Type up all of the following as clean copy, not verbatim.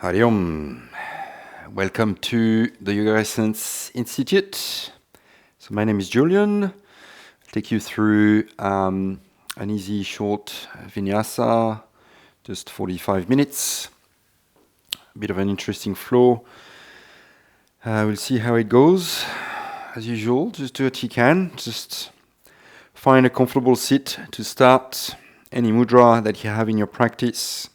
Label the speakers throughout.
Speaker 1: Hari Om. Welcome to the Yoga Essence Institute. So my name is Julian. I'll take you through an easy, short vinyasa, just 45 minutes. A bit of an interesting flow. We'll see how it goes. As usual, just do what you can. Just find a comfortable seat to start. Any mudra that you have in your practice.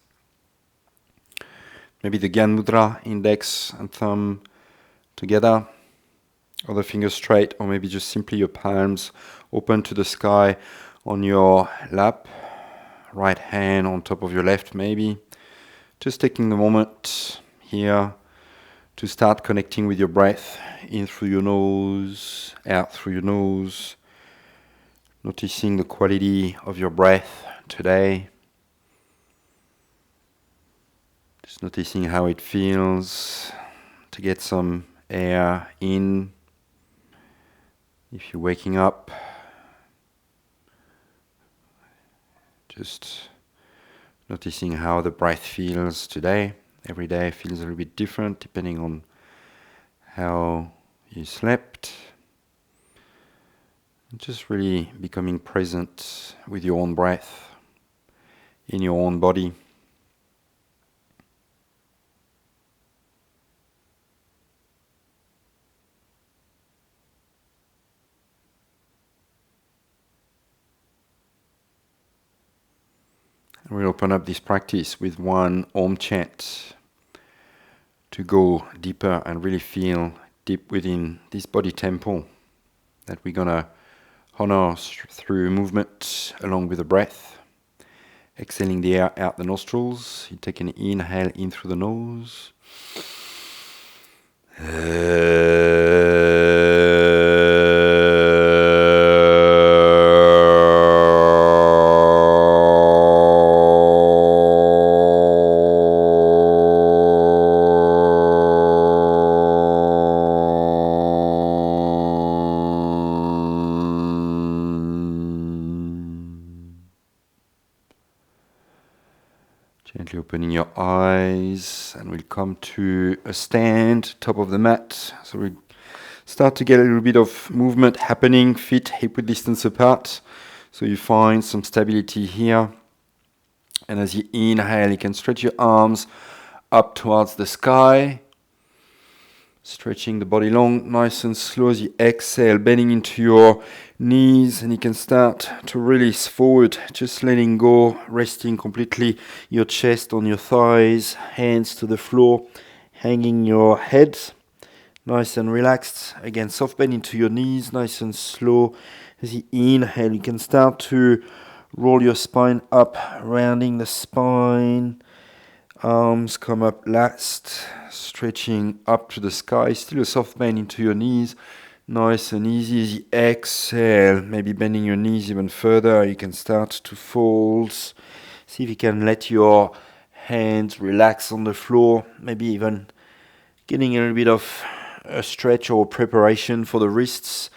Speaker 1: Maybe the Gyan Mudra, index and thumb together, or the fingers straight, or maybe just simply your palms open to the sky on your lap, right hand on top of your left maybe. Just taking the moment here to start connecting with your breath, in through your nose, out through your nose, noticing the quality of your breath today. Just noticing how it feels to get some air in. If you're waking up, just noticing how the breath feels today. Every day feels a little bit different depending on how you slept. Just really becoming present with your own breath in your own body. We'll open up this practice with one Om chant to go deeper and really feel deep within this body temple that we're gonna honor through movement along with the breath. Exhaling the air out the nostrils. You take an inhale in through the nose. Gently opening your eyes, and we'll come to a stand, top of the mat. So we start to get a little bit of movement happening, feet hip-width distance apart. So you find some stability here. And as you inhale, you can stretch your arms up towards the sky. Stretching the body long, nice and slow as you exhale, bending into your knees, and you can start to release forward, just letting go, resting completely your chest on your thighs, hands to the floor, hanging your head, nice and relaxed. Again, soft bend into your knees, nice and slow. As you inhale, you can start to roll your spine up, rounding the spine. Arms come up last, stretching up to the sky. Still a soft bend into your knees. Nice and easy as you exhale. Maybe bending your knees even further. You can start to fold. See if you can let your hands relax on the floor. Maybe even getting a little bit of a stretch or preparation for the wrists.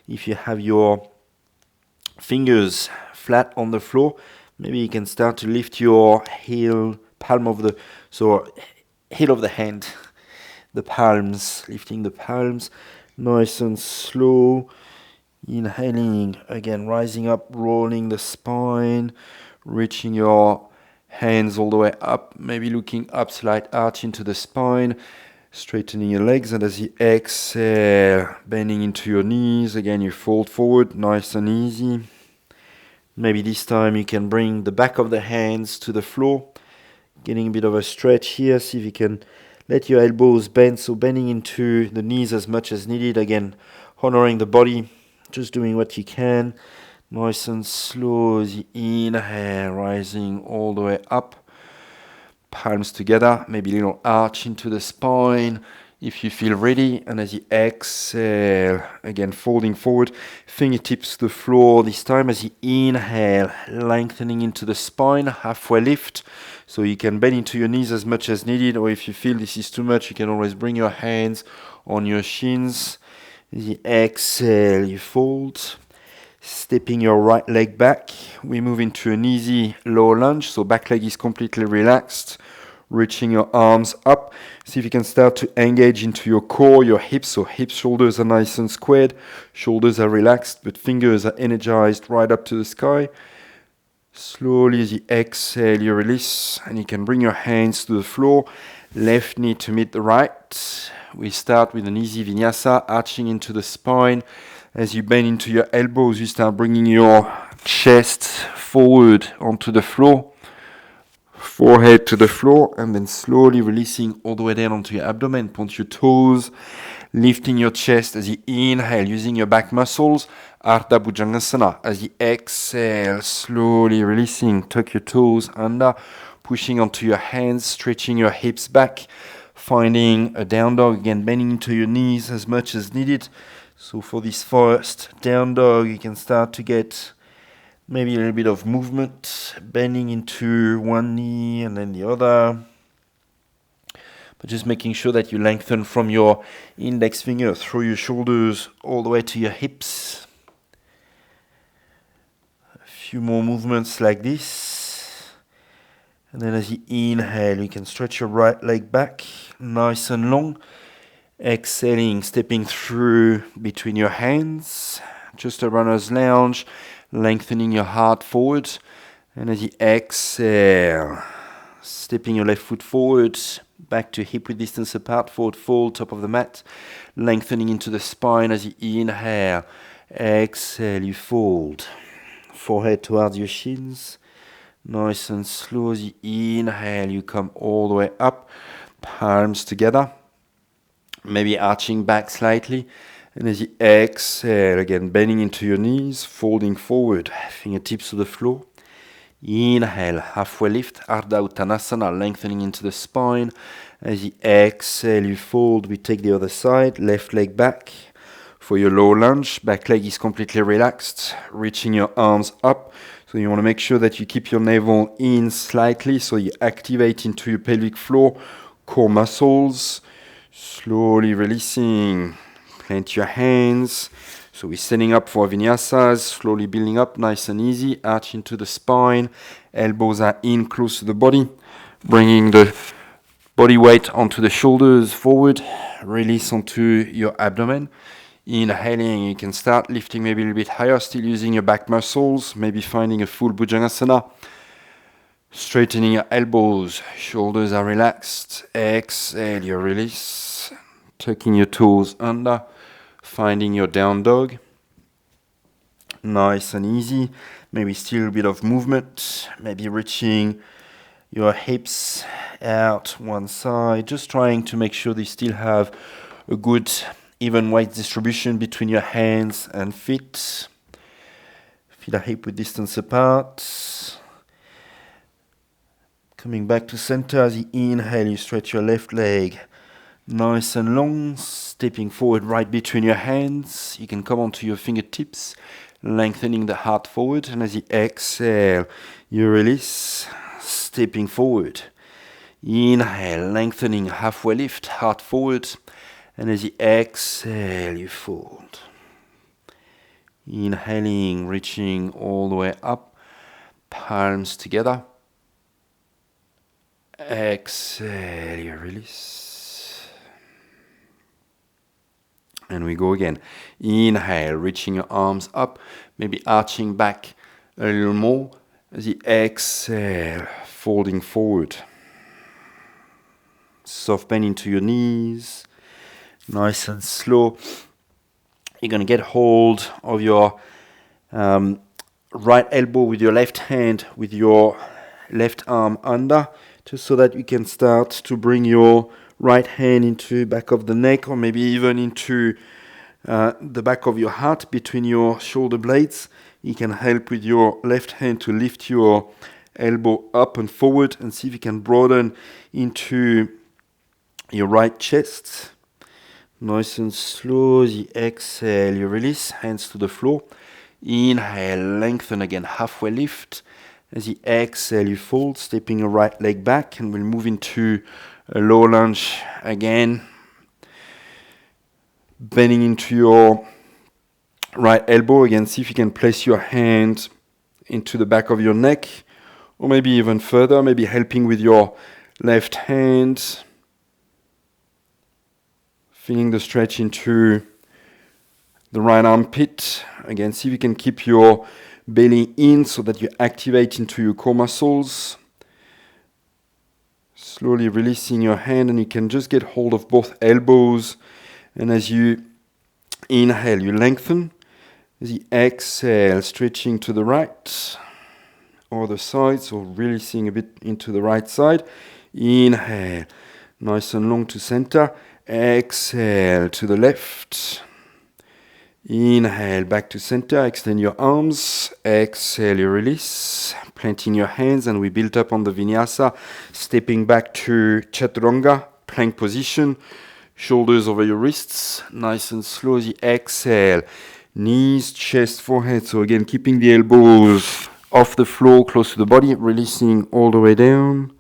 Speaker 1: If you have your fingers flat on the floor, maybe you can start to lift your heel, palm of the, so heel of the hand, the palms, lifting the palms, nice and slow. Inhaling, again, rising up, rolling the spine, reaching your hands all the way up, maybe looking up, slight arch into the spine, straightening your legs, and as you exhale, bending into your knees, again, you fold forward, nice and easy. Maybe this time you can bring the back of the hands to the floor, getting a bit of a stretch here. See if you can let your elbows bend, so bending into the knees as much as needed. Again, honoring the body, just doing what you can. Nice and slow as you inhale, rising all the way up. Palms together, maybe a little arch into the spine if you feel ready. And as you exhale, again folding forward, fingertips to the floor. This time as you inhale, lengthening into the spine, halfway lift. So you can bend into your knees as much as needed, or if you feel this is too much, you can always bring your hands on your shins. As you exhale, you fold. Stepping your right leg back, we move into an easy low lunge, so back leg is completely relaxed. reaching your arms up. See if you can start to engage into your core, your hips. So hips, shoulders are nice and squared. Shoulders are relaxed, but fingers are energized right up to the sky. Slowly as you exhale, you release, and you can bring your hands to the floor. Left knee to meet the right. We start with an easy vinyasa, arching into the spine. As you bend into your elbows, you start bringing your chest forward onto the floor. Forehead to the floor, and then slowly releasing all the way down onto your abdomen. Point your toes, lifting your chest as you inhale, using your back muscles. Ardha Bhujangasana. As you exhale, slowly releasing. Tuck your toes under, pushing onto your hands, stretching your hips back. Finding a down dog, again bending into your knees as much as needed. So for this first down dog, you can start to get maybe a little bit of movement, bending into one knee and then the other. But just making sure that you lengthen from your index finger through your shoulders all the way to your hips. A few more movements like this. And then as you inhale, you can stretch your right leg back, nice and long. Exhaling, stepping through between your hands. Just a runner's lunge, lengthening your heart forward. And as you exhale, stepping your left foot forward, back to hip width distance apart, forward fold, top of the mat. Lengthening into the spine as you inhale. Exhale, you fold. Forehead towards your shins. Nice and slow as you inhale, you come all the way up. Palms together. Maybe arching back slightly. And as you exhale, again, bending into your knees, folding forward, fingertips to the floor. Inhale, halfway lift, Ardha Uttanasana, lengthening into the spine. As you exhale, you fold. We take the other side, left leg back. For your low lunge, back leg is completely relaxed, reaching your arms up. So you want to make sure that you keep your navel in slightly, so you activate into your pelvic floor, core muscles. Slowly releasing. Plant your hands. So we're standing up for vinyasas, slowly building up, nice and easy. Arch into the spine. Elbows are in close to the body. Bringing the body weight onto the shoulders forward. Release onto your abdomen. Inhaling, you can start lifting maybe a little bit higher, still using your back muscles. Maybe finding a full Bhujangasana. Straightening your elbows, shoulders are relaxed. Exhale, you release. Tucking your toes under, finding your down dog. Nice and easy. Maybe still a bit of movement. Maybe reaching your hips out one side. Just trying to make sure they still have a good even weight distribution between your hands and feet. Feet are hip width distance apart. Coming back to center as you inhale, you stretch your left leg nice and long, stepping forward right between your hands. You can come onto your fingertips, lengthening the heart forward. And as you exhale, you release, stepping forward. Inhale, lengthening, halfway lift, heart forward. And as you exhale, you fold. Inhaling, reaching all the way up, palms together. Exhale, you release. And we go again. Inhale, reaching your arms up, maybe arching back a little more. As you exhale, folding forward. Soft bend into your knees. Nice and slow. You're going to get hold of your right elbow with your left hand, with your left arm under, just so that you can start to bring your right hand into the back of the neck, or maybe even into the back of your heart between your shoulder blades. You can help with your left hand to lift your elbow up and forward, and see if you can broaden into your right chest. Nice and slow. As you exhale, you release, hands to the floor. Inhale, lengthen again, halfway lift. As you exhale, you fold, stepping your right leg back, and we'll move into a low lunge again. Bending into your right elbow again. See if you can place your hand into the back of your neck, or maybe even further, maybe helping with your Left hand. Feeling the stretch into the right armpit. Again, see if you can keep your belly in so that you activate into your core muscles. Slowly releasing your hand, and you can just get hold of both elbows. And as you inhale, you lengthen. As you exhale, stretching to the right or the side, so releasing a bit into the right side. Inhale, nice and long to center. Exhale to the left. Inhale, back to center. Extend your arms. Exhale, you release. Planting your hands, and we build up on the vinyasa. Stepping back to chaturanga, plank position. Shoulders over your wrists. Nice and slow as you exhale. Knees, chest, forehead. So again, keeping the elbows off the floor, close to the body. Releasing all the way down.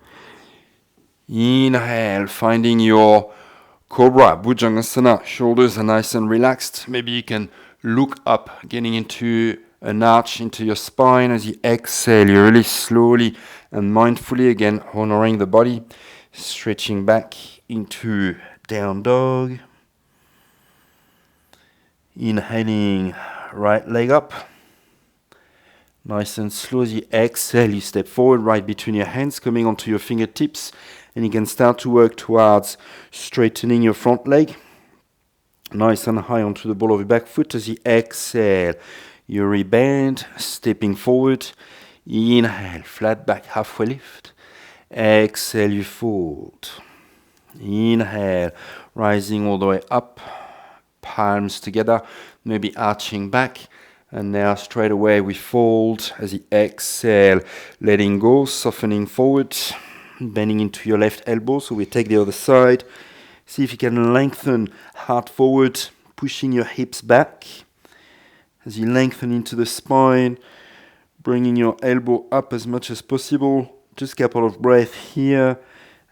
Speaker 1: Inhale, finding your Cobra, Bhujangasana, shoulders are nice and relaxed. Maybe you can look up, getting into an arch into your spine. As you exhale, you release slowly and mindfully, again, honoring the body. Stretching back into down dog. Inhaling, right leg up. Nice and slow as you exhale, you step forward, right between your hands, coming onto your fingertips. And you can start to work towards straightening your front leg. Nice and high onto the ball of your back foot. As you exhale, you rebend, stepping forward. Inhale, flat back, halfway lift. Exhale, you fold. Inhale, rising all the way up. Palms together, maybe arching back. And now straight away we fold. As you exhale, letting go, softening forward. Bending into your left elbow, so we take the other side. See if you can lengthen, heart forward, pushing your hips back. As you lengthen into the spine, bringing your elbow up as much as possible. Just a couple of breaths here,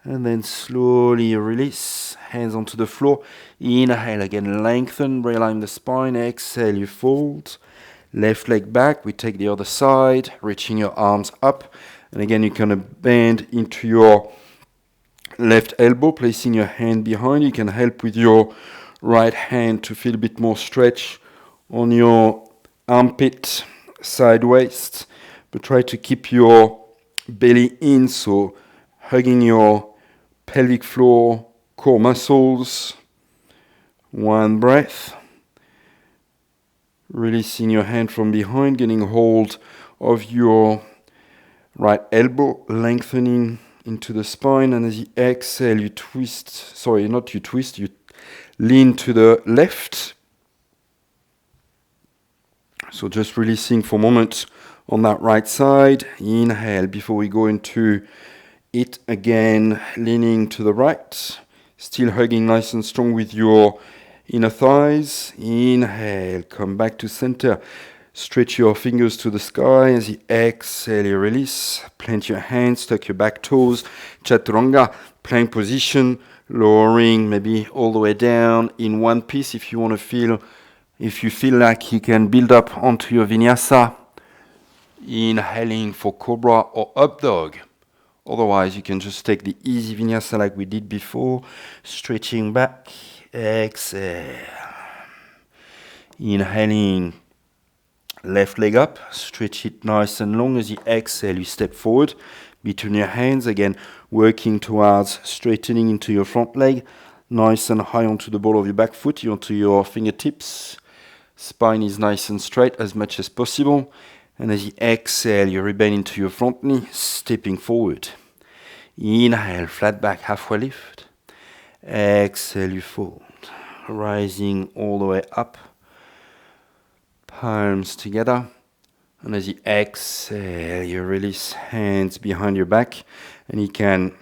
Speaker 1: and then slowly release. Hands onto the floor. Inhale, again, lengthen, realign the spine. Exhale, you fold. Left leg back, we take the other side, reaching your arms up. And again, you kind of bend into your left elbow, placing your hand behind. You can help with your right hand to feel a bit more stretch on your armpit, side waist. But try to keep your belly in, so hugging your pelvic floor, core muscles. One breath. Releasing your hand from behind, getting hold of your right elbow, lengthening into the spine, and as you exhale, you twist, you lean to the left. So just releasing for a moment on that right side. Inhale, before we go into it again, leaning to the right, still hugging nice and strong with your inner thighs. Inhale, come back to center. Stretch your fingers to the sky. As you exhale, you release. Plant your hands, tuck your back toes. Chaturanga, plank position, lowering maybe all the way down in one piece if you feel like you can build up onto your vinyasa. Inhaling for cobra or up dog. Otherwise, you can just take the easy vinyasa like we did before. Stretching back. Exhale. Inhaling. Left leg up, stretch it nice and long. As you exhale, you step forward between your hands, again working towards straightening into your front leg, nice and high onto the ball of your back foot, onto your fingertips. Spine is nice and straight as much as possible. And as you exhale, you rebend into your front knee, stepping forward. Inhale, flat back, halfway lift. Exhale, you fold, rising all the way up. Palms together, and as you exhale, you release, hands behind your back, and you can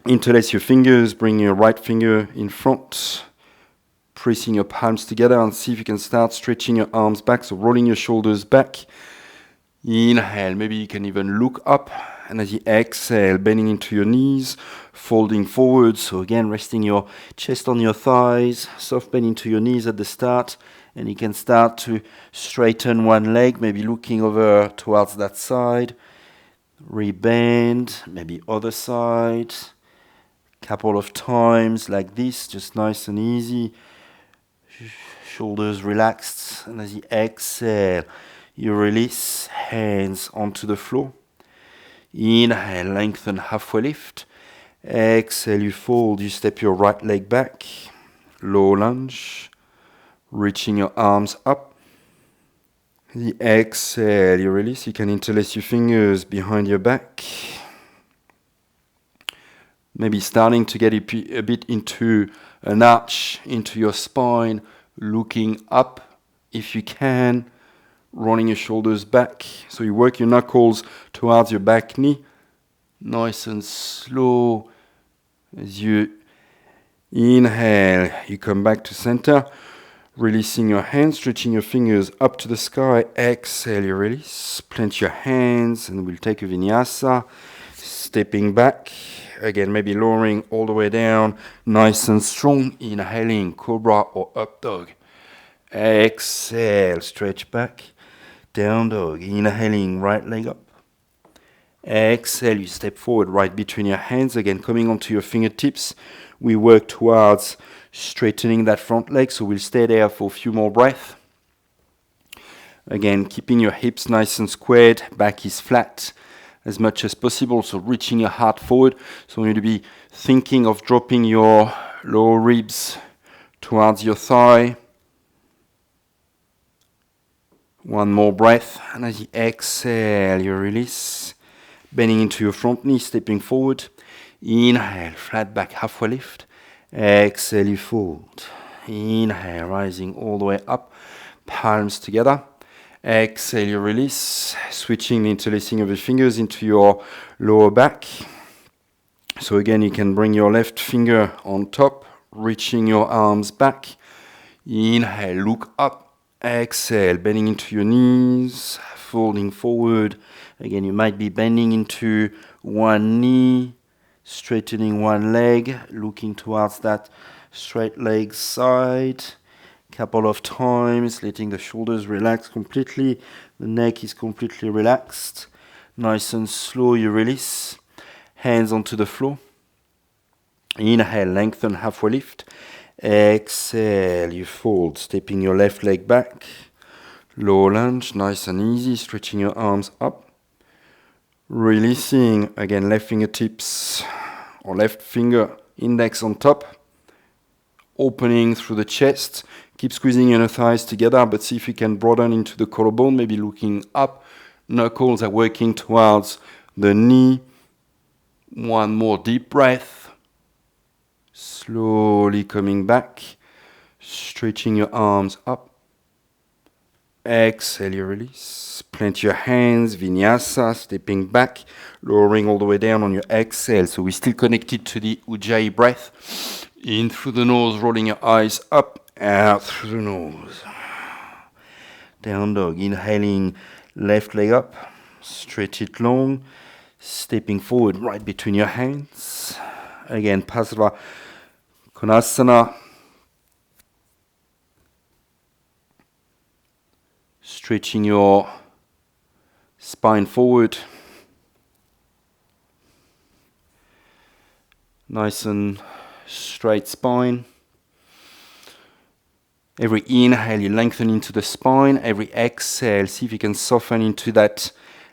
Speaker 1: interlace your fingers, bring your right finger in front, pressing your palms together, and see if you can start stretching your arms back, so rolling your shoulders back. Inhale, maybe you can even look up, and as you exhale, bending into your knees, folding forward, so again, resting your chest on your thighs, soft bend into your knees at the start. And you can start to straighten one leg, maybe looking over towards that side. Rebend, maybe other side. Couple of times like this, just nice and easy. Shoulders relaxed, and as you exhale, you release, hands onto the floor. Inhale, lengthen, halfway lift. Exhale, you fold, you step your right leg back. Low lunge, reaching your arms up. The exhale, you release, you can interlace your fingers behind your back. Maybe starting to get a bit into an arch into your spine, looking up if you can, rolling your shoulders back. So you work your knuckles towards your back knee, nice and slow. As you inhale, you come back to center, releasing your hands, stretching your fingers up to the sky. Exhale, you release, plant your hands, and we'll take a vinyasa, stepping back. Again, maybe lowering all the way down, nice and strong. Inhaling, cobra or up dog. Exhale, stretch back, down dog. Inhaling, right leg up. Exhale, you step forward, right between your hands. Again, coming onto your fingertips. We work towards straightening that front leg, so we'll stay there for a few more breaths. Again, keeping your hips nice and squared, back is flat as much as possible, so reaching your heart forward. So you need to be thinking of dropping your lower ribs towards your thigh. One more breath, and as you exhale, you release, bending into your front knee, stepping forward. Inhale, flat back, halfway lift. Exhale, you fold. Inhale, rising all the way up, palms together. Exhale, you release, switching the interlacing of your fingers into your lower back. So again, you can bring your left finger on top, reaching your arms back. Inhale, look up. Exhale, bending into your knees, folding forward. Again, you might be bending into one knee, straightening one leg, looking towards that straight leg side. Couple of times, letting the shoulders relax completely. The neck is completely relaxed. Nice and slow, you release. Hands onto the floor. Inhale, lengthen, halfway lift. Exhale, you fold, stepping your left leg back. Low lunge, nice and easy, stretching your arms up. Releasing, again, left fingertips or left finger index on top. Opening through the chest. Keep squeezing your thighs together, but see if you can broaden into the collarbone, maybe looking up. Knuckles are working towards the knee. One more deep breath. Slowly coming back. Stretching your arms up. Exhale, you release. Plant your hands, vinyasa, stepping back, lowering all the way down on your exhale. So we're still connected to the Ujjayi breath. In through the nose, rolling your eyes up, out through the nose. Down dog, inhaling, left leg up, stretch it long, stepping forward right between your hands. Again, Pasva Konasana. Stretching your spine forward. Nice and straight spine. Every inhale, you lengthen into the spine. Every exhale, see if you can soften into that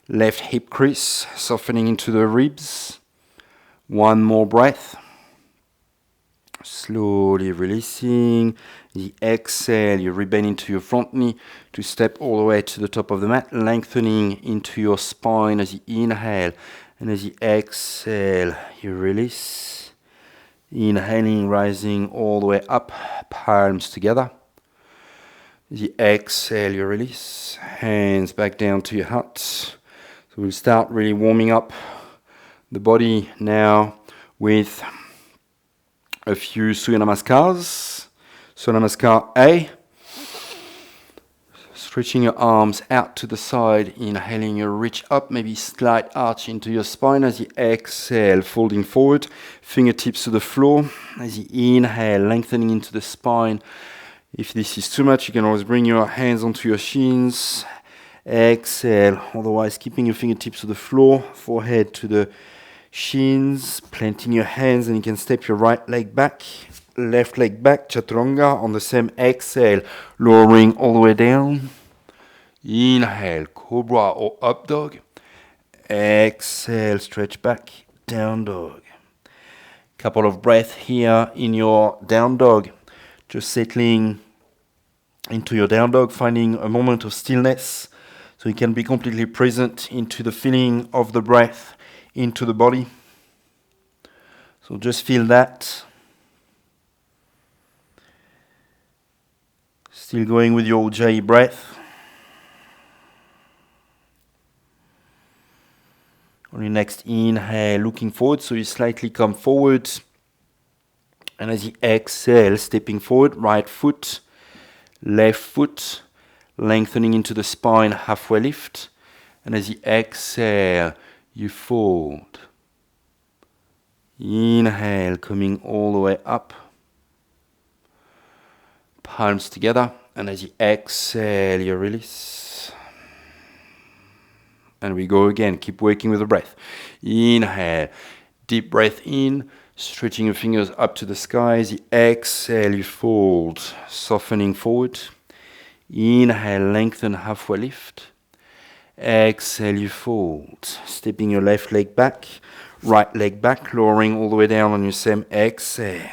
Speaker 1: left hip crease, softening into the ribs. One more breath. Slowly releasing. The exhale, you rebend into your front knee to step all the way to the top of the mat, lengthening into your spine as you inhale. And as you exhale, you release. Inhaling, rising all the way up, palms together. As you exhale, you release. Hands back down to your heart. So we'll start really warming up the body now with a few Surya Namaskars. Surya Namaskar A. Stretching your arms out to the side, inhaling, you reach up, maybe slight arch into your spine. As you exhale, folding forward, fingertips to the floor. As you inhale, lengthening into the spine. If this is too much, you can always bring your hands onto your shins. Exhale, otherwise keeping your fingertips to the floor, forehead to the shins, planting your hands, and you can step your right leg back, left leg back, chaturanga on the same exhale, lowering all the way down. Inhale, cobra or up dog. Exhale, stretch back, down dog. Couple of breaths here in your down dog, just settling into your down dog, finding a moment of stillness so you can be completely present into the feeling of the breath into the body. So just feel that. Still going with your Ujjayi breath. On your next inhale, looking forward, so you slightly come forward. And as you exhale, stepping forward, right foot, left foot, lengthening into the spine, halfway lift. And as you exhale, you fold. Inhale, coming all the way up. Palms together. And as you exhale, you release. And we go again. Keep working with the breath. Inhale, deep breath in. Stretching your fingers up to the sky. As you exhale, you fold, softening forward. Inhale, lengthen, halfway lift. Exhale, you fold. Stepping your left leg back, right leg back, lowering all the way down on your same exhale.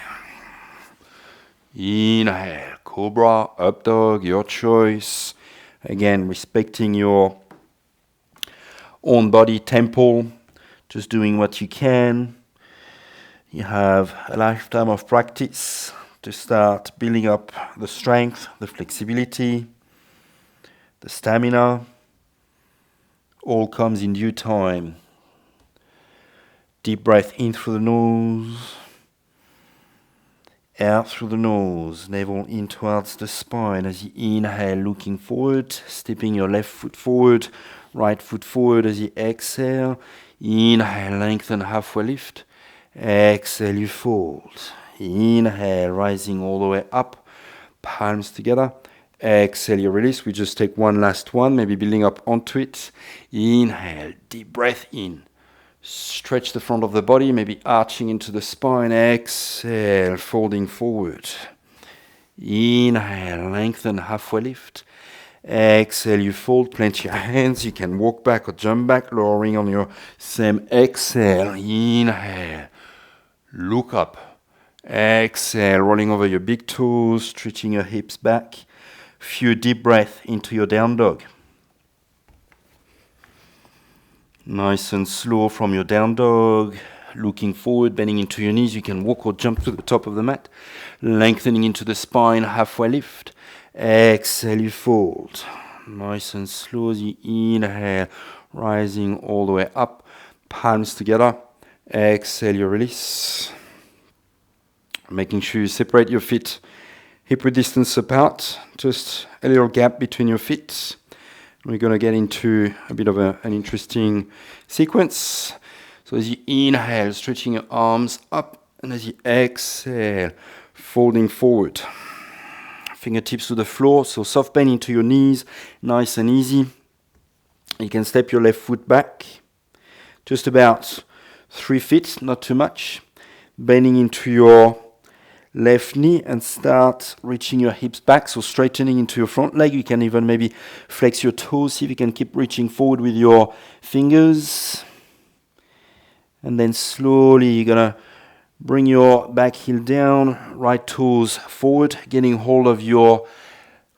Speaker 1: Inhale, cobra, up dog, your choice. Again, respecting your own body tempo, just doing what you can. You have a lifetime of practice to start building up the strength, the flexibility, the stamina. All comes in due time. Deep breath in through the nose, out through the nose, navel in towards the spine. As you inhale, looking forward, stepping your left foot forward, right foot forward as you exhale. Inhale, lengthen, halfway lift. Exhale, you fold. Inhale, rising all the way up, palms together. Exhale, you release. We just take one last one, maybe building up onto it. Inhale, deep breath in. Stretch the front of the body, maybe arching into the spine. Exhale, folding forward. Inhale, lengthen, halfway lift. Exhale, you fold, plant your hands. You can walk back or jump back, lowering on your same exhale. Inhale. Look up. Exhale, rolling over your big toes, stretching your hips back. Few deep breaths into your down dog. Nice and slow from your down dog. Looking forward, bending into your knees. You can walk or jump to the top of the mat. Lengthening into the spine, halfway lift. Exhale, you fold. Nice and slow as you inhale, rising all the way up. Palms together. Exhale, you release. Making sure you separate your feet hip-width distance apart. Just a little gap between your feet. We're going to get into a bit of an interesting sequence. So as you inhale, stretching your arms up. And as you exhale, folding forward. Fingertips to the floor. So soft bend into your knees. Nice and easy. You can step your left foot back. Just about 3 feet, not too much. Bending into your left knee and start reaching your hips back. So straightening into your front leg. You can even maybe flex your toes. See if you can keep reaching forward with your fingers. And then slowly you're going to bring your back heel down, right toes forward, getting hold of your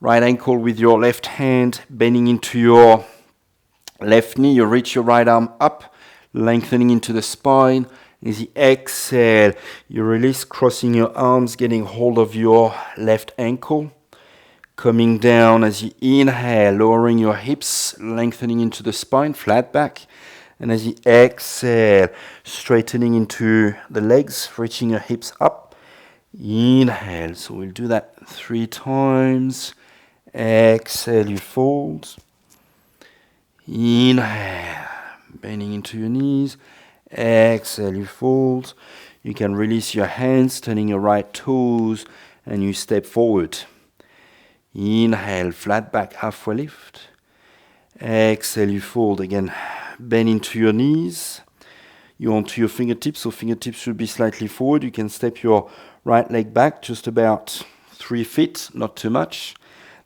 Speaker 1: right ankle with your left hand, bending into your left knee. You reach your right arm up, lengthening into the spine. As you exhale, you release, crossing your arms, getting hold of your left ankle. Coming down as you inhale, lowering your hips, lengthening into the spine, flat back. And as you exhale, straightening into the legs, reaching your hips up. Inhale. So we'll do that 3 times. Exhale, you fold. Inhale, bending into your knees. Exhale, you fold. You can release your hands, turning your right toes, and you step forward. Inhale, flat back, halfway lift. Exhale, you fold. Again, bend into your knees. You onto your fingertips, so fingertips should be slightly forward. You can step your right leg back just about 3 feet, not too much.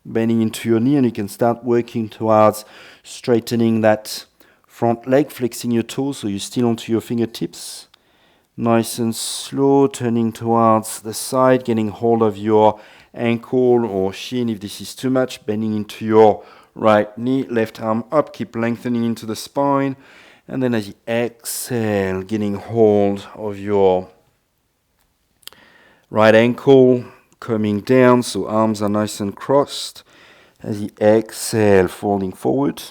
Speaker 1: Bending into your knee, and you can start working towards straightening that front leg, flexing your toes, so you're still onto your fingertips. Nice and slow, turning towards the side, getting hold of your ankle or shin if this is too much, bending into your right knee, left arm up, keep lengthening into the spine, and then as you exhale, getting hold of your right ankle, coming down, so arms are nice and crossed. As you exhale, folding forward.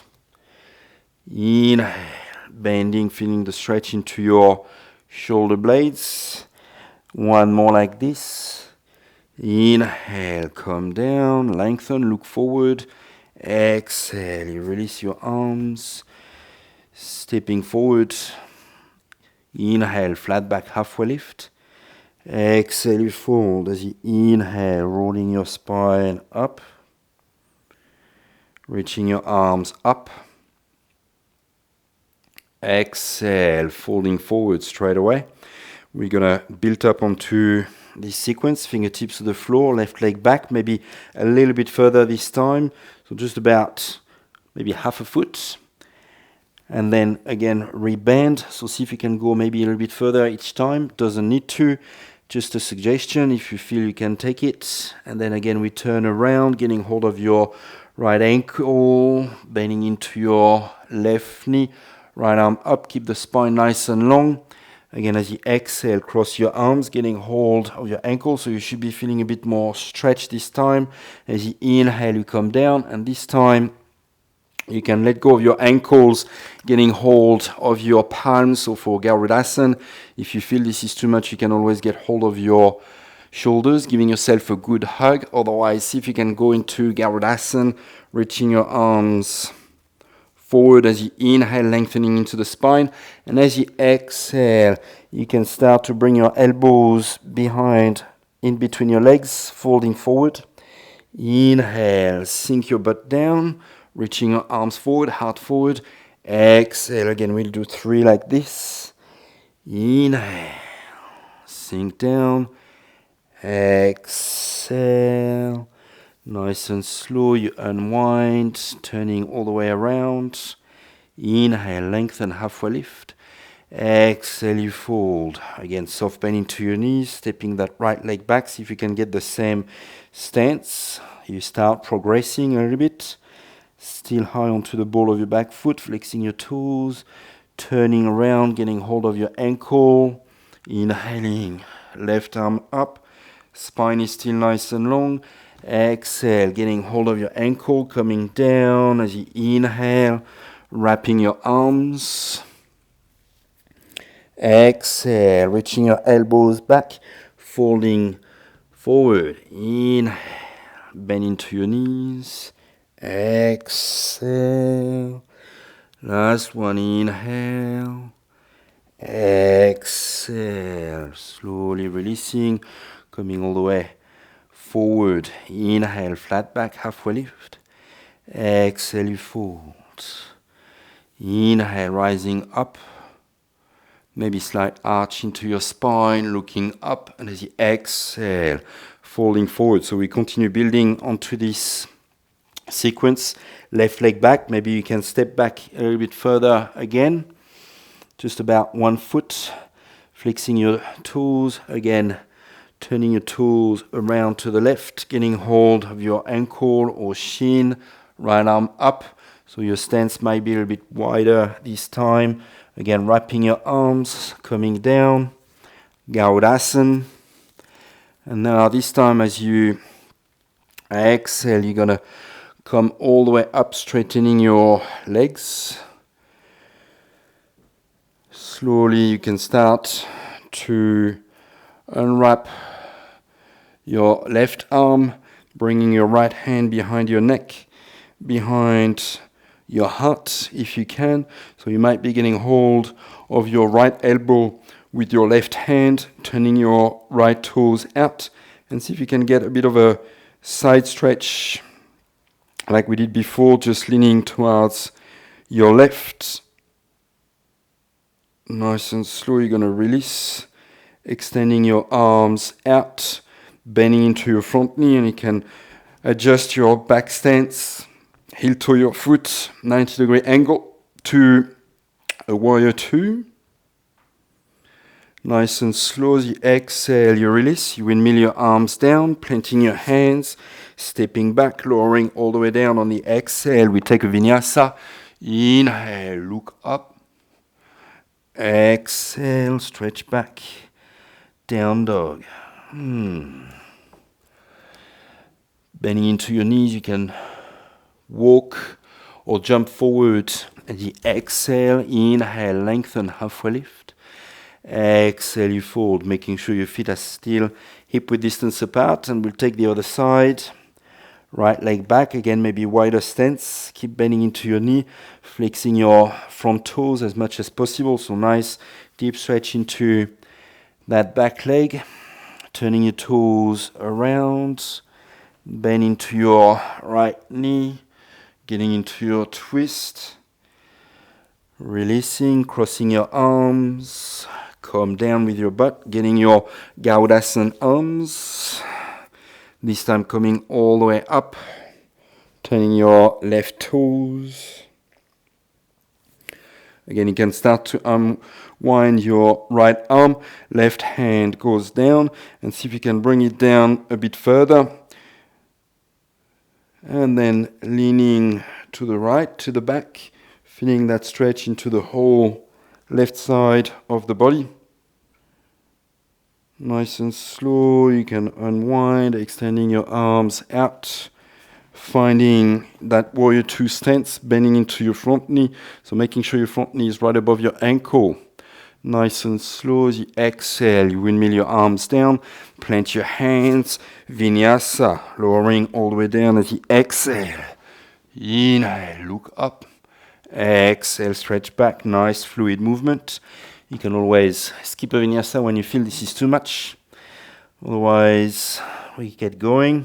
Speaker 1: Inhale, bending, feeling the stretch into your shoulder blades. One more like this. Inhale, come down, lengthen, look forward. Exhale, you release your arms, stepping forward. Inhale, flat back, halfway lift. Exhale, you fold. As you inhale, rolling your spine up, reaching your arms up. Exhale, folding forward straight away. We're gonna build up onto this sequence, fingertips to the floor, left leg back, maybe a little bit further this time, so just about maybe half a foot. And then again, rebend, so see if you can go maybe a little bit further each time. Doesn't need to, just a suggestion if you feel you can take it. And then again, we turn around, getting hold of your right ankle, bending into your left knee, right arm up, keep the spine nice and long. Again, as you exhale, cross your arms, getting hold of your ankle, so you should be feeling a bit more stretch this time. As you inhale, you come down, and this time you can let go of your ankles, getting hold of your palms. So for Garudasana, if you feel this is too much, you can always get hold of your shoulders, giving yourself a good hug. Otherwise, see if you can go into Garudasana, reaching your arms forward as you inhale, lengthening into the spine. And as you exhale, you can start to bring your elbows behind, in between your legs, folding forward. Inhale, sink your butt down, reaching your arms forward, heart forward. Exhale, again, we'll do 3 like this. Inhale, sink down. Exhale. Nice and slow, you unwind, turning all the way around. Inhale, lengthen, halfway lift. Exhale, you fold. Again, soft bend into your knees, stepping that right leg back. See if you can get the same stance. You start progressing a little bit. Still high onto the ball of your back foot, flexing your toes, turning around, getting hold of your ankle. Inhaling, left arm up. Spine is still nice and long. Exhale, getting hold of your ankle, coming down as you inhale, wrapping your arms. Exhale, reaching your elbows back, folding forward. Inhale, bend into your knees. Exhale. Last one, inhale. Exhale, slowly releasing, coming all the way forward. Inhale, flat back, halfway lift. Exhale, you fold. Inhale, rising up. Maybe slight arch into your spine, looking up. And as you exhale, folding forward. So we continue building onto this sequence. Left leg back. Maybe you can step back a little bit further again. Just about 1 foot. Flexing your toes. Again, turning your toes around to the left, getting hold of your ankle or shin, right arm up. So your stance might be a little bit wider this time. Again, wrapping your arms, coming down, Garudasana. And now this time as you exhale, you're going to come all the way up, straightening your legs. Slowly you can start to unwrap your left arm, bringing your right hand behind your neck, behind your heart if you can. So you might be getting hold of your right elbow with your left hand, turning your right toes out, and see if you can get a bit of a side stretch like we did before, just leaning towards your left. Nice and slow, you're going to release, extending your arms out, bending into your front knee, and you can adjust your back stance, heel to your foot, 90-degree angle to a warrior two. Nice and slow, as you exhale, you release, you windmill your arms down, planting your hands, stepping back, lowering all the way down. On the exhale, we take a vinyasa. Inhale, look up. Exhale, stretch back. Down dog. Bending into your knees, you can walk or jump forward. As you exhale, inhale, lengthen, halfway lift. Exhale, you fold, making sure your feet are still hip-width distance apart, and we'll take the other side. Right leg back, again, maybe wider stance. Keep bending into your knee, flexing your front toes as much as possible. So nice deep stretch into that back leg. Turning your toes around, bend into your right knee, getting into your twist. Releasing, crossing your arms. Come down with your butt, getting your Gaudasana arms. This time coming all the way up, turning your left toes. Again, you can start to unwind your right arm. Left hand goes down, and see if you can bring it down a bit further. And then leaning to the right, to the back, feeling that stretch into the whole left side of the body. Nice and slow, you can unwind, extending your arms out, finding that warrior two stance, bending into your front knee, so making sure your front knee is right above your ankle. Nice and slow, as you exhale, you windmill your arms down, plant your hands, vinyasa, lowering all the way down as you exhale. Inhale, look up. Exhale, stretch back, nice fluid movement. You can always skip a vinyasa when you feel this is too much. Otherwise, we get going.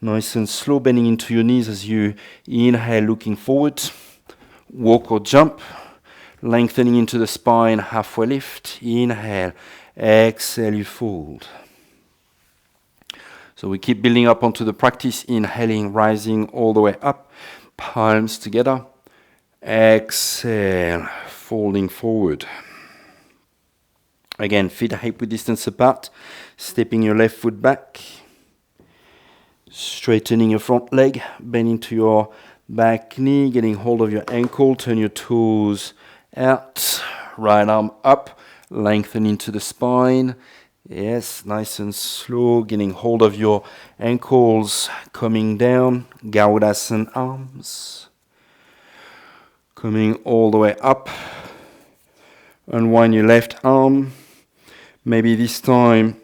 Speaker 1: Nice and slow, bending into your knees as you inhale, looking forward. Walk or jump. Lengthening into the spine, halfway lift. Inhale, exhale, you fold. So we keep building up onto the practice, inhaling, rising all the way up. Palms together. Exhale, folding forward. Again, feet hip-width distance apart, stepping your left foot back, straightening your front leg, bending to your back knee, getting hold of your ankle, turn your toes out, right arm up, lengthen into the spine. Yes, nice and slow, getting hold of your ankles, coming down, Gaudasana arms. Coming all the way up, unwind your left arm. Maybe this time,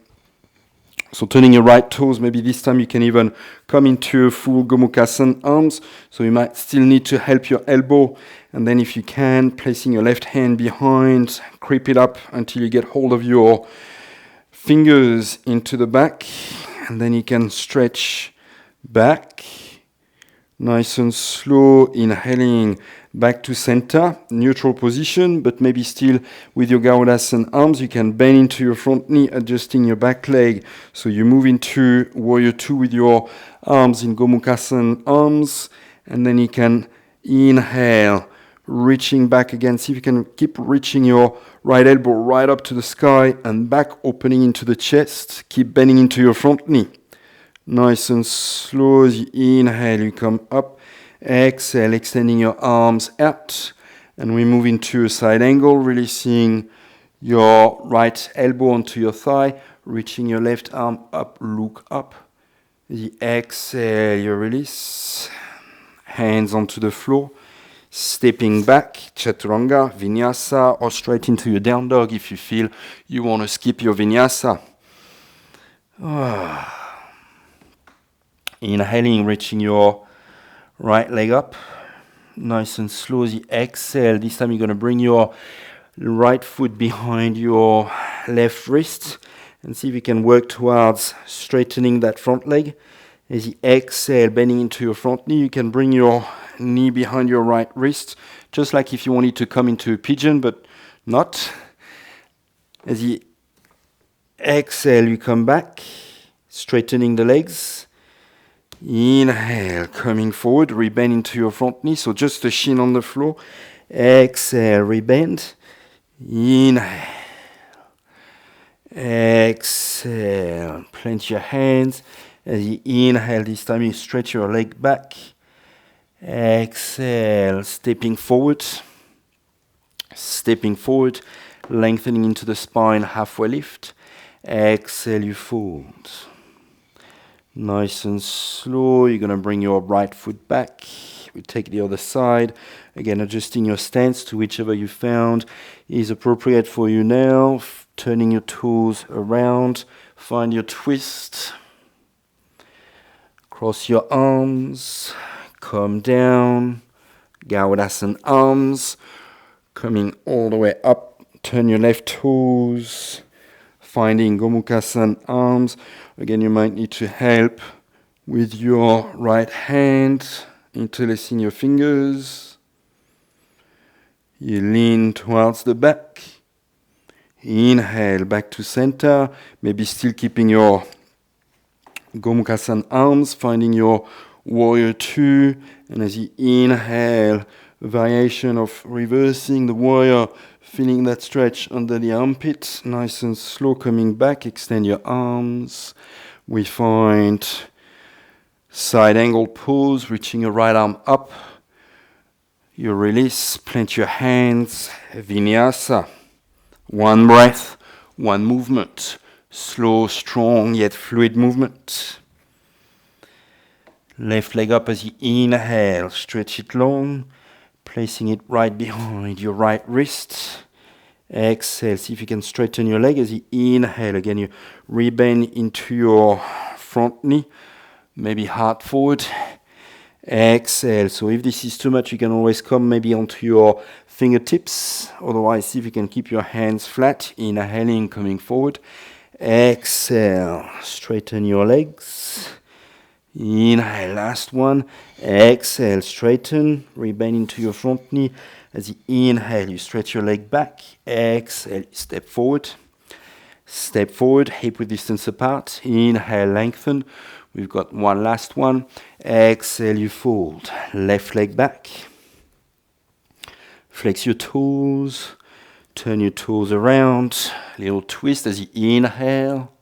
Speaker 1: so turning your right toes, maybe this time you can even come into full Gomukhasana arms. So you might still need to help your elbow. And then if you can, placing your left hand behind, creep it up until you get hold of your fingers into the back. And then you can stretch back. Nice and slow, inhaling back to center, neutral position, but maybe still with your Gaudasana arms, you can bend into your front knee, adjusting your back leg. So you move into warrior two with your arms in Gomukhasana arms, and then you can inhale, reaching back again. See if you can keep reaching your right elbow right up to the sky and back, opening into the chest. Keep bending into your front knee. Nice and slow, as you inhale, you come up. Exhale, extending your arms out. And we move into a side angle, releasing your right elbow onto your thigh, reaching your left arm up, look up. As you exhale, you release. Hands onto the floor. Stepping back, chaturanga, vinyasa, or straight into your down dog if you feel you want to skip your vinyasa. Inhaling, reaching your right leg up. Nice and slow as you exhale. This time you're going to bring your right foot behind your left wrist and see if you can work towards straightening that front leg. As you exhale, bending into your front knee, you can bring your knee behind your right wrist, just like if you wanted to come into a pigeon, but not. As you exhale, you come back, straightening the legs. Inhale, coming forward, rebend into your front knee, so just the shin on the floor. Exhale, rebend. Inhale. Exhale, plant your hands. As you inhale, this time you stretch your leg back. Exhale, stepping forward, lengthening into the spine, halfway lift. Exhale, you fold. Nice and slow, you're going to bring your right foot back. We take the other side. Again, adjusting your stance to whichever you found is appropriate for you now. Turning your toes around, find your twist. Cross your arms, come down, Gaudasan arms, coming all the way up, turn your left toes, finding Gomukhasan arms. Again, you might need to help with your right hand, interlacing your fingers. You lean towards the back. Inhale, back to center, maybe still keeping your Gomukhasan arms, finding your warrior two, and as you inhale, a variation of reversing the warrior, feeling that stretch under the armpit, nice and slow, coming back, extend your arms. We find side angle pose, reaching your right arm up. You release, plant your hands, Vinyasa. One breath, one movement. Slow, strong, yet fluid movement. Left leg up as you inhale, stretch it long, placing it right behind your right wrist. Exhale, see if you can straighten your leg as you inhale. Again, you rebend into your front knee, maybe heart forward. Exhale, so if this is too much, you can always come maybe onto your fingertips. Otherwise, see if you can keep your hands flat, inhaling, coming forward. Exhale, straighten your legs. Inhale, last one. Exhale, straighten, rebend into your front knee. As you inhale, you stretch your leg back. Exhale, step forward. Step forward, hip width distance apart. Inhale, lengthen. We've got one last one. Exhale, you fold. Left leg back. Flex your toes. Turn your toes around. Little twist as you inhale.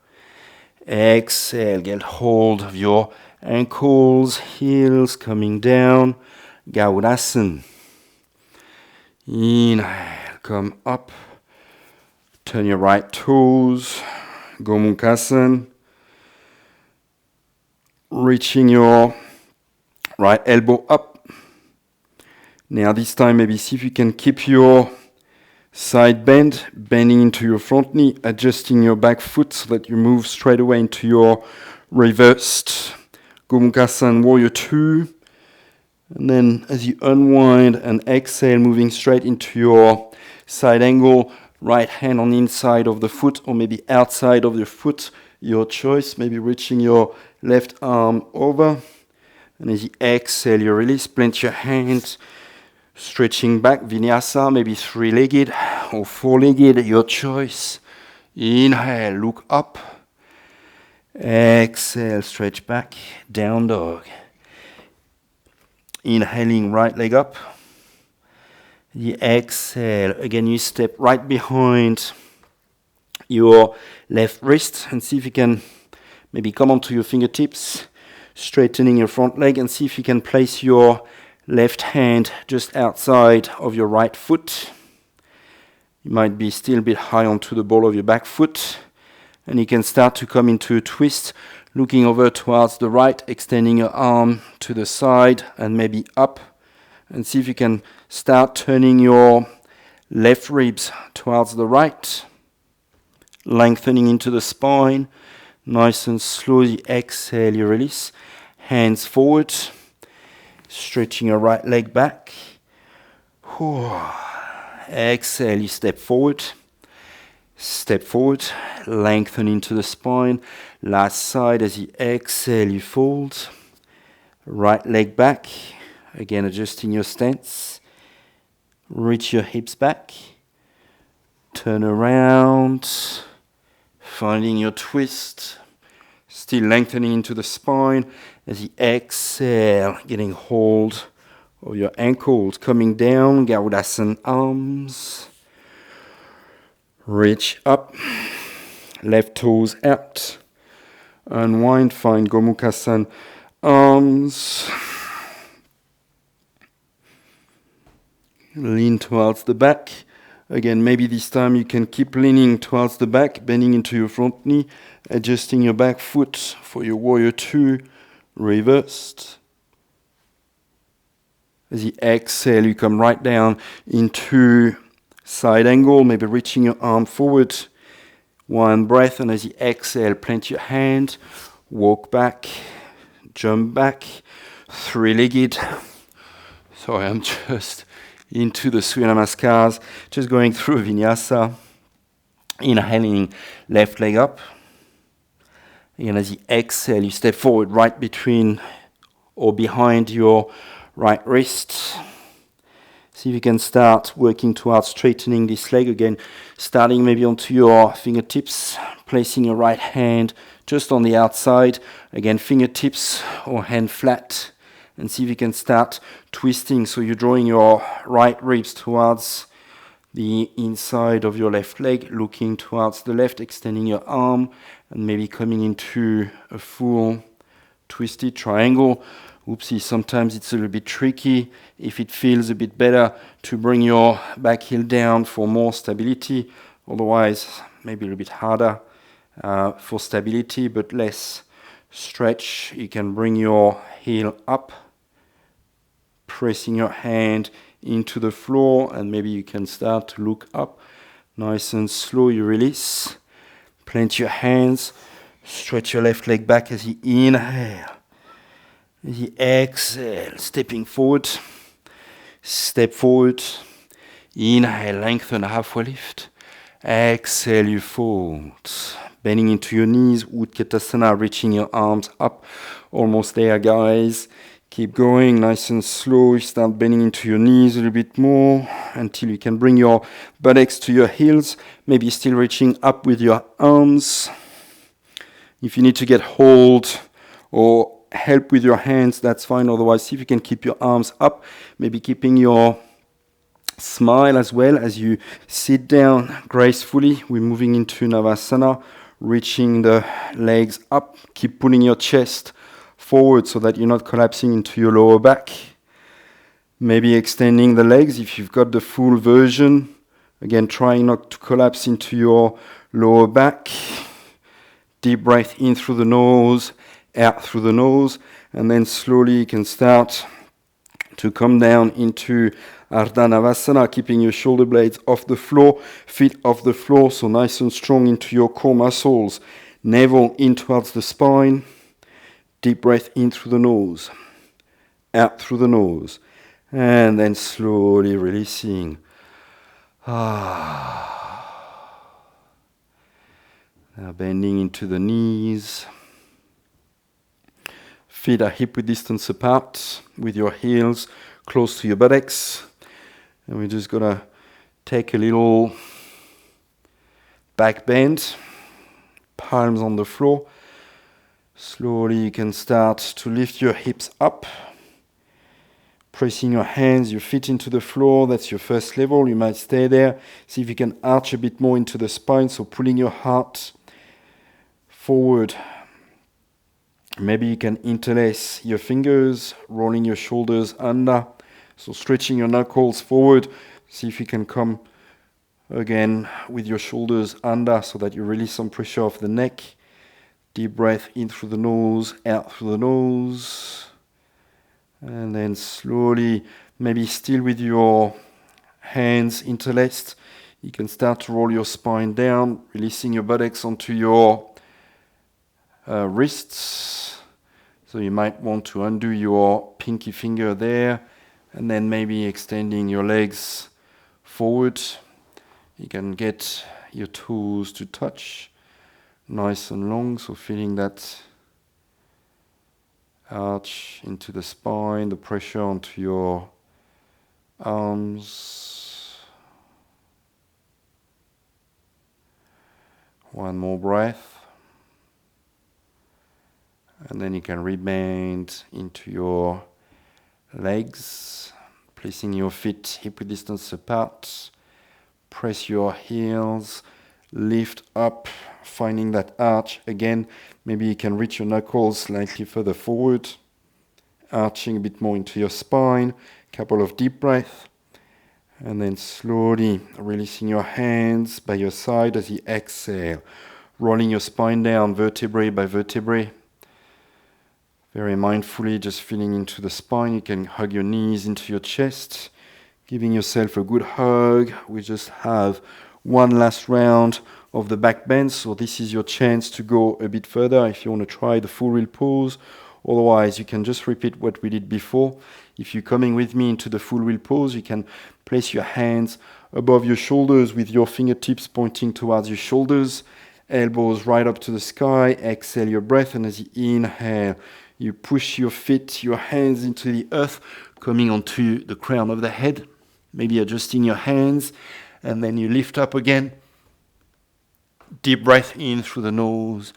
Speaker 1: Exhale, get hold of your ankles, heels coming down. Gaudasan. Inhale, come up. Turn your right toes. Gomukhasan. Reaching your right elbow up. Now this time maybe see if you can keep your side bend, bending into your front knee, adjusting your back foot so that you move straight away into your reversed Gomukhasan Warrior 2. And then as you unwind and exhale, moving straight into your side angle, right hand on the inside of the foot or maybe outside of the foot, your choice, maybe reaching your left arm over. And as you exhale, you release, plant your hands, stretching back, Vinyasa, maybe three-legged or four-legged, your choice. Inhale, look up. Exhale, stretch back, down dog. Inhaling, right leg up. You exhale, again you step right behind your left wrist and see if you can maybe come onto your fingertips, straightening your front leg, and see if you can place your left hand just outside of your right foot. You might be still a bit high onto the ball of your back foot, and you can start to come into a twist, looking over towards the right, extending your arm to the side and maybe up, and see if you can start turning your left ribs towards the right, lengthening into the spine. Nice and slowly exhale, you release. Hands forward, stretching your right leg back. Exhale, you step forward. Step forward, lengthen into the spine. Last side, as you exhale, you fold. Right leg back, again adjusting your stance. Reach your hips back. Turn around, finding your twist. Still lengthening into the spine. As you exhale, getting hold of your ankles. Coming down, Garudasana arms. Reach up, left toes out. Unwind, find Gomukhasana arms. Lean towards the back. Again, maybe this time you can keep leaning towards the back, bending into your front knee, adjusting your back foot for your warrior two, reversed. As you exhale, you come right down into side angle, maybe reaching your arm forward. One breath, and as you exhale, plant your hand, walk back, jump back, three-legged. Sorry, I'm just into the Surya Namaskars, just going through Vinyasa. Inhaling, left leg up. And as you exhale, you step forward right between or behind your right wrist. See if you can start working towards straightening this leg again, starting maybe onto your fingertips, placing your right hand just on the outside. Again, fingertips or hand flat. And see if you can start twisting. So you're drawing your right ribs towards the inside of your left leg, looking towards the left, extending your arm, and maybe coming into a full twisted triangle. Oopsie, sometimes it's a little bit tricky. If it feels a bit better, to bring your back heel down for more stability. Otherwise, maybe a little bit harder for stability, but less stretch. You can bring your heel up, pressing your hand into the floor, and maybe you can start to look up. Nice and slow, you release. Plant your hands, stretch your left leg back as you inhale. As you exhale, stepping forward, step forward. Inhale, lengthen, halfway lift. Exhale, you fold. Bending into your knees, Utkatasana, reaching your arms up. Almost there, guys. Keep going, nice and slow. You start bending into your knees a little bit more until you can bring your buttocks to your heels. Maybe still reaching up with your arms. If you need to get hold or help with your hands, that's fine. Otherwise, see if you can keep your arms up. Maybe keeping your smile as well as you sit down gracefully. We're moving into Navasana, reaching the legs up. Keep pulling your chest forward so that you're not collapsing into your lower back. Maybe extending the legs if you've got the full version. Again, trying not to collapse into your lower back. Deep breath in through the nose, out through the nose, and then slowly you can start to come down into Ardha Navasana, keeping your shoulder blades off the floor, feet off the floor, so nice and strong into your core muscles. Navel in towards the spine. Deep breath in through the nose, out through the nose, and then slowly releasing. Now bending into the knees. Feet are hip-width distance apart with your heels close to your buttocks. And we're just going to take a little back bend, palms on the floor. Slowly you can start to lift your hips up, pressing your hands, your feet into the floor. That's your first level. You might stay there. See if you can arch a bit more into the spine, so pulling your heart forward. Maybe you can interlace your fingers, rolling your shoulders under, so stretching your knuckles forward. See if you can come again with your shoulders under so that you release some pressure off the neck. Deep breath in through the nose, out through the nose. And then slowly, maybe still with your hands interlaced, you can start to roll your spine down, releasing your buttocks onto your wrists. So you might want to undo your pinky finger there, and then maybe extending your legs forward You can get your toes to touch nice and long, so feeling that arch into the spine, the pressure onto your arms. One more breath. And then you can rebound into your legs, placing your feet hip-width distance apart. Press your heels, lift up, finding that arch. Again, maybe you can reach your knuckles slightly further forward, arching a bit more into your spine. Couple of deep breaths. And then slowly releasing your hands by your side as you exhale, rolling your spine down vertebrae by vertebrae. Very mindfully, just feeling into the spine. You can hug your knees into your chest, giving yourself a good hug. We just have one last round of the back bend, so this is your chance to go a bit further if you want to try the full wheel pose. Otherwise, you can just repeat what we did before. If you're coming with me into the full wheel pose, you can place your hands above your shoulders with your fingertips pointing towards your shoulders, elbows right up to the sky. Exhale your breath, and as you inhale, you push your feet, your hands into the earth, coming onto the crown of the head, maybe adjusting your hands, and then you lift up again. Deep breath in through the nose,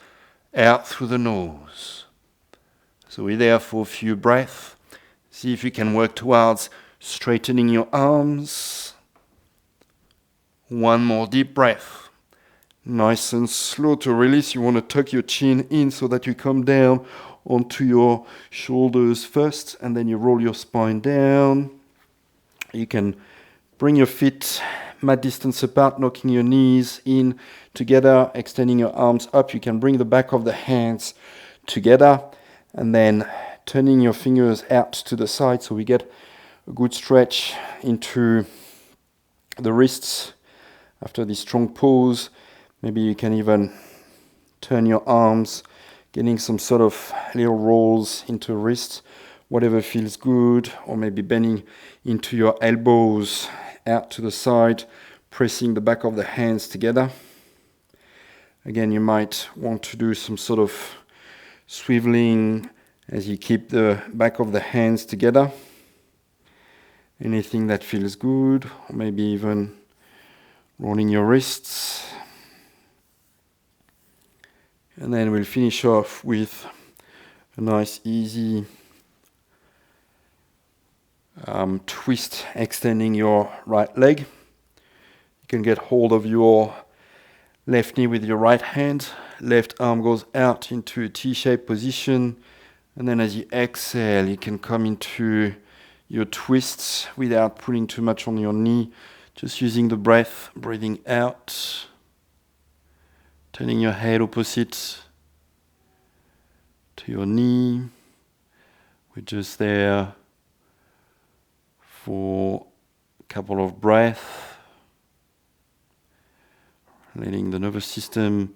Speaker 1: out through the nose. So we're there for a few breaths. See if you can work towards straightening your arms. One more deep breath. Nice and slow to release. You want to tuck your chin in so that you come down onto your shoulders first, and then you roll your spine down. You can bring your feet mat distance apart, knocking your knees in together, extending your arms up. You can bring the back of the hands together, and then turning your fingers out to the side so we get a good stretch into the wrists after this strong pose. Maybe you can even turn your arms, getting some sort of little rolls into the wrist, whatever feels good, or maybe bending into your elbows out to the side, pressing the back of the hands together. Again, you might want to do some sort of swiveling as you keep the back of the hands together. Anything that feels good, or maybe even rolling your wrists. And then we'll finish off with a nice easy twist, extending your right leg. You can get hold of your left knee with your right hand. Left arm goes out into a T-shaped position. And then as you exhale, you can come into your twists without pulling too much on your knee. Just using the breath, breathing out. Turning your head opposite to your knee. We're just there for a couple of breaths. Letting the nervous system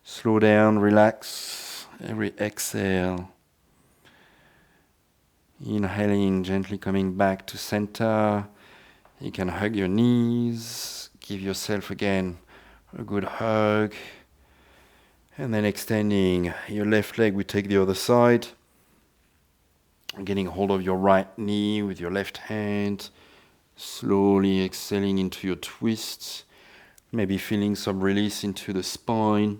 Speaker 1: slow down, relax every exhale. Inhaling, gently coming back to center. You can hug your knees. Give yourself again a good hug. And then extending your left leg, we take the other side. Getting hold of your right knee with your left hand. Slowly exhaling into your twists. Maybe feeling some release into the spine,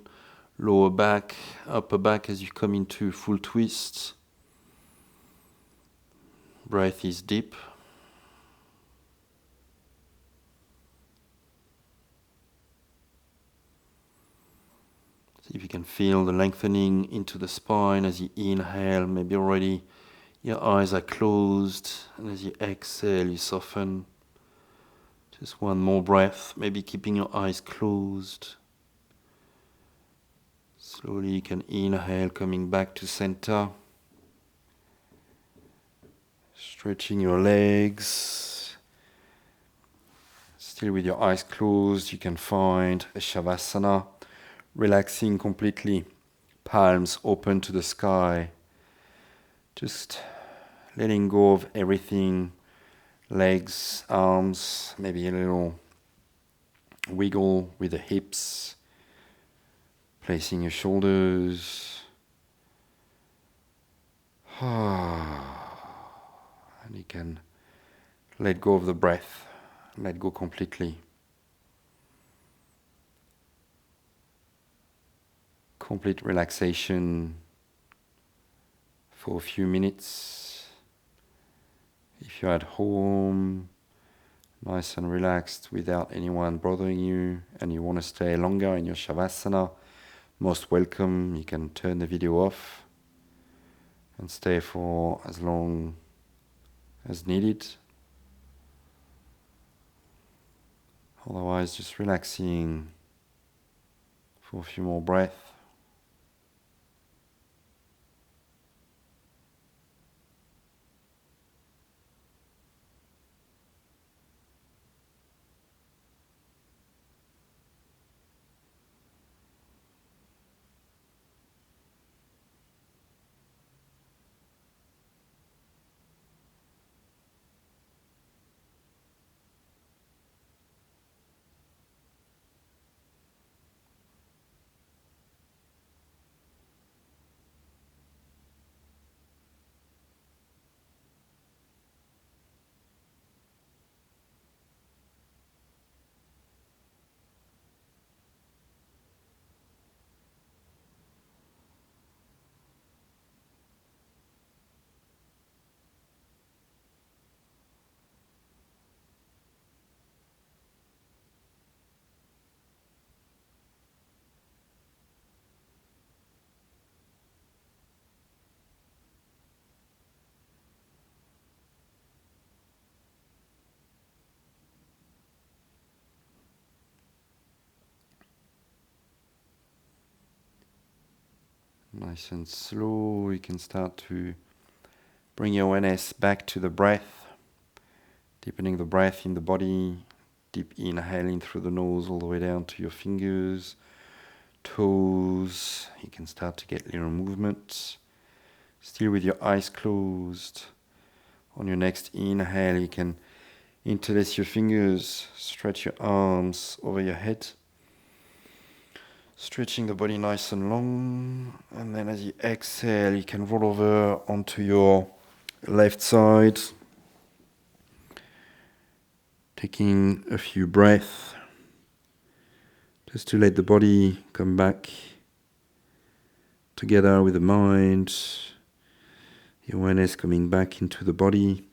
Speaker 1: lower back, upper back as you come into full twist. Breath is deep. See if you can feel the lengthening into the spine as you inhale. Maybe already your eyes are closed, and as you exhale, you soften. Just one more breath, maybe keeping your eyes closed. Slowly you can inhale, coming back to center. Stretching your legs. Still with your eyes closed, you can find a Shavasana. Relaxing completely, palms open to the sky. Just letting go of everything, legs, arms, maybe a little Wiggle with the hips, placing your shoulders. And you can let go of the breath, let go completely. Complete relaxation for a few minutes. If you're at home, nice and relaxed without anyone bothering you, and you want to stay longer in your Shavasana, most welcome. You can turn the video off and stay for as long as needed. Otherwise, just relaxing for a few more breaths. Nice and slow, you can start to bring your awareness back to the breath, deepening the breath in the body, deep inhaling through the nose all the way down to your fingers, toes. You can start to get little movements, still with your eyes closed. On your next inhale, you can interlace your fingers, stretch your arms over your head, stretching the body nice and long. And then as you exhale, you can roll over onto your left side, taking a few breaths just to let the body come back together with the mind, the awareness coming back into the body.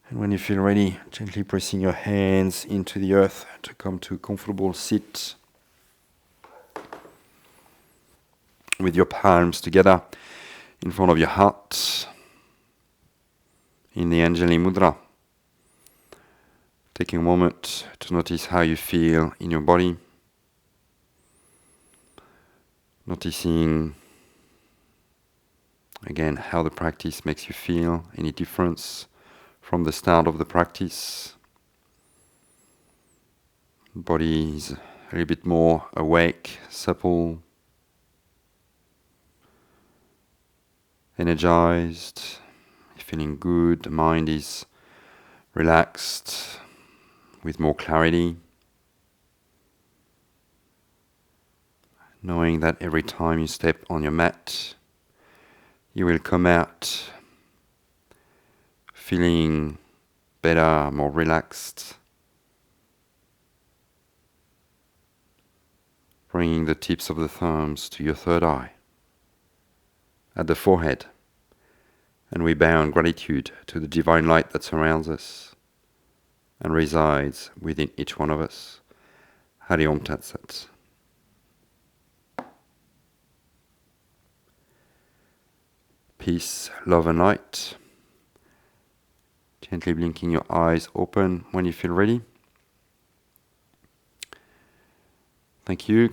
Speaker 1: And when you feel ready, gently pressing your hands into the earth to come to a comfortable sit with your palms together in front of your heart in the Anjali Mudra. Taking a moment to notice how you feel in your body. Noticing again how the practice makes you feel, any difference from the start of the practice. Body is a little bit more awake, supple, energized, feeling good. The mind is relaxed, with more clarity. Knowing that every time you step on your mat, you will come out feeling better, more relaxed. Bringing the tips of the thumbs to your third eye, at the forehead, and we bow in gratitude to the divine light that surrounds us and resides within each one of us. Hari Om Tat Sat. Peace, love and light. Gently blinking your eyes open when you feel ready. Thank you.